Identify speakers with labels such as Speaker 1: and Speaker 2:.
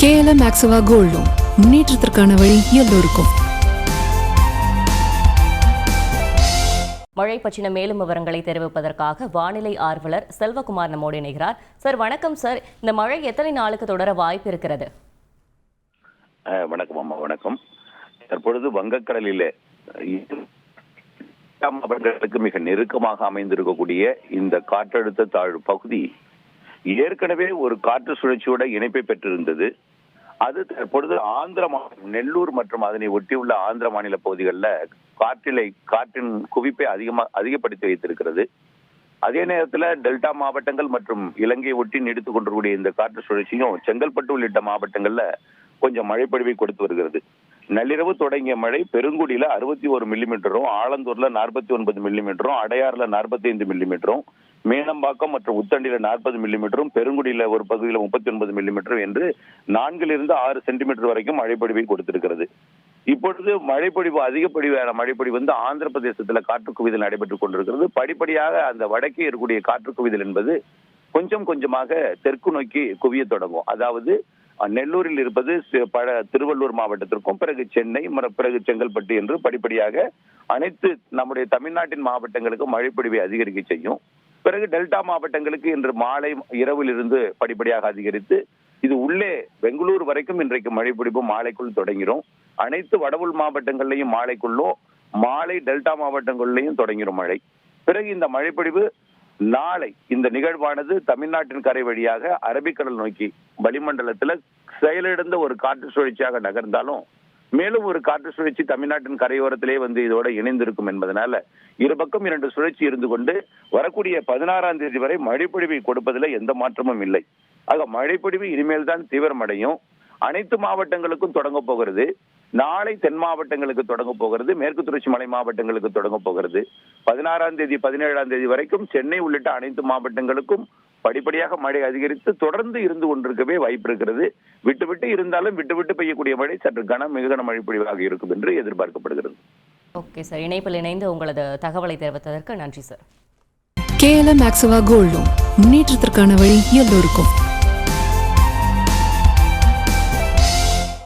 Speaker 1: KLM Maxava Gold Loan முன்னேற்றத்திற்கான வழி எல்லோருக்கும்.
Speaker 2: மழை பற்றின மேலும் விவரங்களை தெரிவிப்பதற்காக வானிலை ஆர்வலர் செல்வகுமார் நம்மோடு இணைகிறார். சார் வணக்கம் சார். இந்த மழை எத்தனை நாளுக்கு தொடர வாய்ப்பு இருக்கிறது?
Speaker 3: வணக்கம் அம்மா. வணக்கம். தற்பொழுது வங்கக்கடலிலே மாவட்டங்களுக்கு மிக நெருக்கமாக அமைந்திருக்கக்கூடிய இந்த காற்றழுத்த தாழ்வு பகுதி ஏற்கனவே ஒரு காற்று சுழற்சியோட இணைப்பை பெற்றிருந்தது. அது தற்பொழுது ஆந்திர மாநிலம் நெல்லூர் மற்றும் அதனை ஒட்டியுள்ள ஆந்திர மாநில பகுதிகளில் காற்றின் குவிப்பை அதிகப்படுத்தி வைத்திருக்கிறது. அதே நேரத்தில் டெல்டா மாவட்டங்கள் மற்றும் இலங்கையை ஒட்டி நீடித்துக் கொண்டிருக்கூடிய இந்த காற்று சுழற்சியும் செங்கல்பட்டு உள்ளிட்ட மாவட்டங்கள்ல கொஞ்சம் மழைப்பொழிவை கொடுத்து வருகிறது. நள்ளிரவு தொடங்கிய மழை பெருங்குடியில 61 மில்லிமீட்டரும், ஆலந்தூர்ல 49 மில்லிமீட்டரும், அடையாறுல 45 மில்லிமீட்டரும், மேனம்பாக்கம் மற்றும் உத்தண்டியில 40 மில்லிமீட்டரும், பெருங்குடியில ஒரு பகுதியில் 39 மில்லிமீட்டரும் என்று 4 to 6 சென்டிமீட்டர் வரைக்கும் மழைப்பொழிவை கொடுத்திருக்கிறது. இப்பொழுது அதிகப்படியான மழைப்பொழிவு ஆந்திர பிரதேசத்துல காற்று குவிதல் நடைபெற்றுக் கொண்டிருக்கிறது. படிப்படியாக அந்த வடக்கே இருக்கக்கூடிய காற்று குவிதல் என்பது கொஞ்சம் கொஞ்சமாக தெற்கு நோக்கி குவிய தொடங்கும். அதாவது நெல்லூரில் இருப்பது திருவள்ளூர் மாவட்டத்திற்கும், பிறகு சென்னை, பிறகு செங்கல்பட்டு என்று படிப்படியாக அனைத்து நம்முடைய தமிழ்நாட்டின் மாவட்டங்களுக்கு மழைப்பொழிவை அதிகரிக்க செய்யும். பிறகு டெல்டா மாவட்டங்களுக்கு இன்று மாலை இரவில் இருந்து படிப்படியாக அதிகரித்து இது உள்ளே பெங்களூர் வரைக்கும் இன்றைக்கு மழைப்பொழிவு மாலைக்குள் தொடங்கிடும். அனைத்து வடவுள் மாவட்டங்கள்லையும் மாலைக்குள்ளும், மாலை டெல்டா மாவட்டங்கள்லையும் தொடங்கிடும் மழை. பிறகு இந்த மழைப்பொழிவு நாளை இந்த நிகழ்வானது தமிழ்நாட்டின் கரை வழியாக அரபிக்கடல் நோக்கி வளிமண்டலத்துல செயலிழந்த ஒரு காற்று சுழற்சியாக நகர்ந்தாலும் மேலும் ஒரு காற்று சுழற்சி தமிழ்நாட்டின் கரையோரத்திலே இதோட இணைந்திருக்கும் என்பதனால இருபக்கம் 2 சுழற்சி இருந்து கொண்டு வரக்கூடிய 16ஆம் தேதி வரை மழைப்பொழிவை கொடுப்பதில் எந்த மாற்றமும் இல்லை. ஆக மழைப்பொழிவு இனிமேல் தான் தீவிரமடையும். அனைத்து மாவட்டங்களுக்கும் தொடங்க போகிறது. நாளை தென் மாவட்டங்களுக்கு தொடங்க போகிறது, மேற்கு தொடர்ச்சி மலை மாவட்டங்களுக்கு தொடங்க போகிறது. 16ஆம் தேதி 17ஆம் தேதி வரைக்கும் சென்னை உள்ளிட்ட அனைத்து மாவட்டங்களுக்கும் படிப்படியாக மழை அதிகரித்து தொடர்ந்து இருந்து கொண்டிருக்கவே வாய்ப்பு இருக்கிறது. விட்டு இருந்தாலும் விட்டு பெய்யக்கூடிய மழை சற்று மிக கன மழை பொழிவாக இருக்கும் என்று எதிர்பார்க்கப்படுகிறது.
Speaker 2: ஓகே சார், இணைப்பில் இணைந்து உங்களது தகவலை தெரிவித்ததற்கு நன்றி sir.
Speaker 1: KLM Maxava Gold Loan முன்னேற்றத்திற்கான வழி எல்லோருக்கும்.